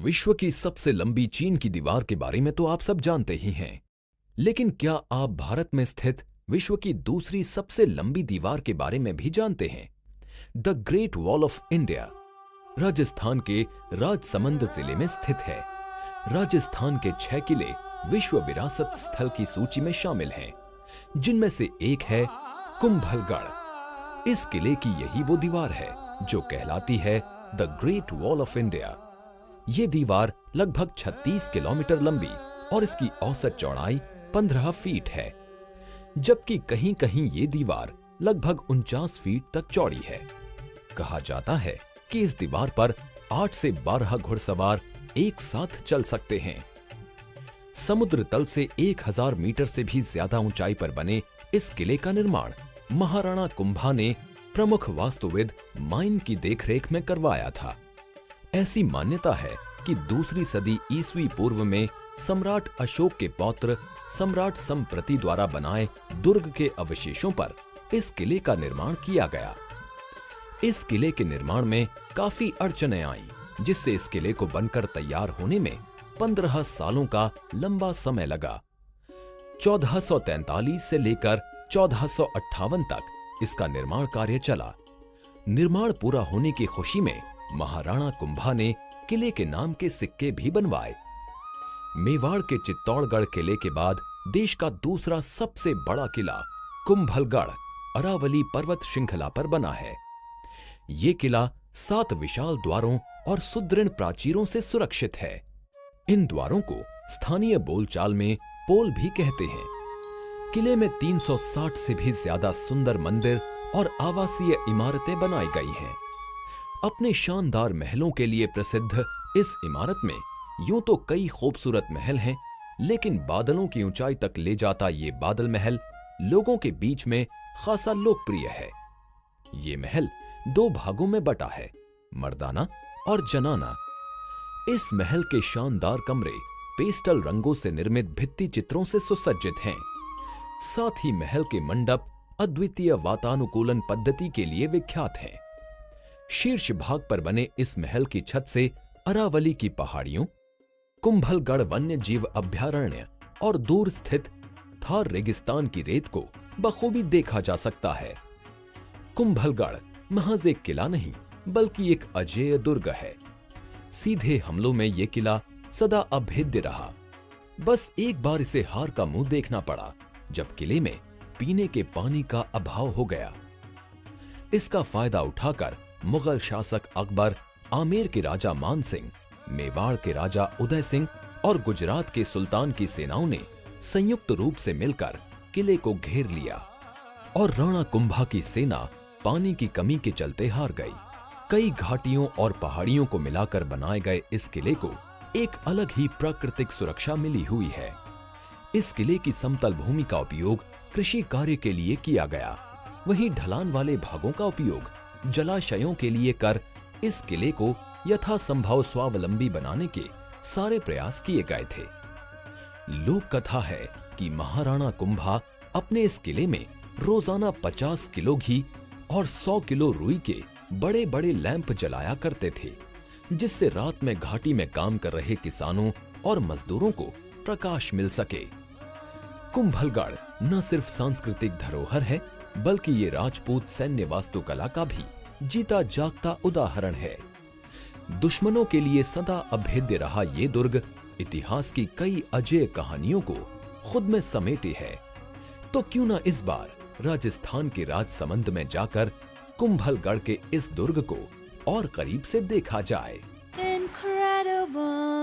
विश्व की सबसे लंबी चीन की दीवार के बारे में तो आप सब जानते ही हैं, लेकिन क्या आप भारत में स्थित विश्व की दूसरी सबसे लंबी दीवार के बारे में भी जानते हैं? The great wall of India Rajasthan के राजसमंद जिले में स्थित है। राजस्थान के 6 किले विश्व विरासत स्थल की सूची में शामिल हैं, जिनमें से एक है कुंभलगढ़। इस किले की यही वो दीवार है जो कहलाती है the great wall of India. ये दीवार लगभग 36 किलोमीटर लंबी और इसकी औसत चौड़ाई 15 फीट है, जबकि कहीं-कहीं ये दीवार लगभग 49 फीट तक चौड़ी है। कहा जाता है कि इस दीवार पर 8 से 12 घुड़सवार एक साथ चल सकते हैं। समुद्र तल से 1000 मीटर से भी ज्यादा ऊंचाई पर बने इस किले का निर्माण महाराणा कुंभा ने प्रमुख वास्तुविद माइन की देखरेख में करवाया था। ऐसी मान्यता है कि दूसरी सदी ईसवी पूर्व में सम्राट अशोक के पौत्र सम्राट संप्रति द्वारा बनाए दुर्ग के अवशेषों पर इस किले का निर्माण किया गया। इस किले के निर्माण में काफी अड़चनें आईं, जिससे इस किले को बनकर तैयार होने में 15 सालों का लंबा समय लगा। 1443 से लेकर 1458 तक इसका निर्माण कार्य चला। निर्माण पूरा होने की खुशी में महाराणा कुंभा ने किले के नाम के सिक्के भी बनवाए। मेवाड़ के चित्तौड़गढ़ किले के बाद देश का दूसरा सबसे बड़ा किला कुंभलगढ़ अरावली पर्वत श्रृंखला पर बना है। ये किला 7 विशाल द्वारों और सुदृढ़ प्राचीरों से सुरक्षित है। इन द्वारों को स्थानीय बोलचाल में पोल भी कहते हैं। किले में 360 से भी ज्यादा सुंदर मंदिर और आवासीय इमारतें बनाई गई हैं। अपने शानदार महलों के लिए प्रसिद्ध इस इमारत में यूं तो कई खूबसूरत महल हैं, लेकिन बादलों की ऊंचाई तक ले जाता ये बादल महल लोगों के बीच में खासा लोकप्रिय है। ये महल 2 भागों में बटा है, मर्दाना और जनाना। इस महल के शानदार कमरे पेस्टल रंगों से निर्मित भित्ति चित्रों से सुसज्जित हैं। साथ ही महल के मंडप अद्वितीय वातानुकूलन पद्धति के लिए विख्यात हैं। शीर्ष भाग पर बने इस महल की छत से अरावली की पहाड़ियों, कुंभलगढ़ वन्य जीव अभयारण्य और दूर स्थित थार रेगिस्तान की रेत को बखूबी देखा जा सकता है। कुंभलगढ़ महज एक किला नहीं, बल्कि एक अजेय दुर्ग है। सीधे हमलों में यह किला सदा अभेद्य रहा। बस एक बार इसे हार का मुंह देखना पड़ा, जब किले में पीने के पानी का अभाव हो गया। इसका फायदा उठाकर मुगल शासक अकबर, आमेर के राजा मान सिंह, मेवाड़ के राजा उदय सिंह और गुजरात के सुल्तान की सेनाओं ने संयुक्त रूप से मिलकर किले को घेर लिया और राणा कुंभा की सेना पानी की कमी के चलते हार गई। कई घाटियों और पहाड़ियों को मिलाकर बनाए गए इस किले को एक अलग ही प्राकृतिक सुरक्षा मिली हुई है। इस किले की समतल भूमि का उपयोग कृषि कार्य के लिए किया गया, वहीं ढलान वाले भागों का उपयोग जलाशयों के लिए कर इस किले को यथासंभव स्वावलंबी बनाने के सारे प्रयास किए गए थे। लोक कथा है कि महाराणा कुंभा अपने इस किले में रोजाना 50 किलो घी और 100 किलो रुई के बड़े बड़े लैंप जलाया करते थे, जिससे रात में घाटी में काम कर रहे किसानों और मजदूरों को प्रकाश मिल सके। कुंभलगढ़ न सिर्फ सांस्कृतिक धरोहर है, बल्कि ये राजपूत सैन्य वास्तुकला का भी जीता जागता उदाहरण है। दुश्मनों के लिए सदा अभेद्य रहा ये दुर्ग इतिहास की कई अजेय कहानियों को खुद में समेटे है। तो क्यों ना इस बार राजस्थान के राजसमंद में जाकर कुंभलगढ़ के इस दुर्ग को और करीब से देखा जाए। Incredible.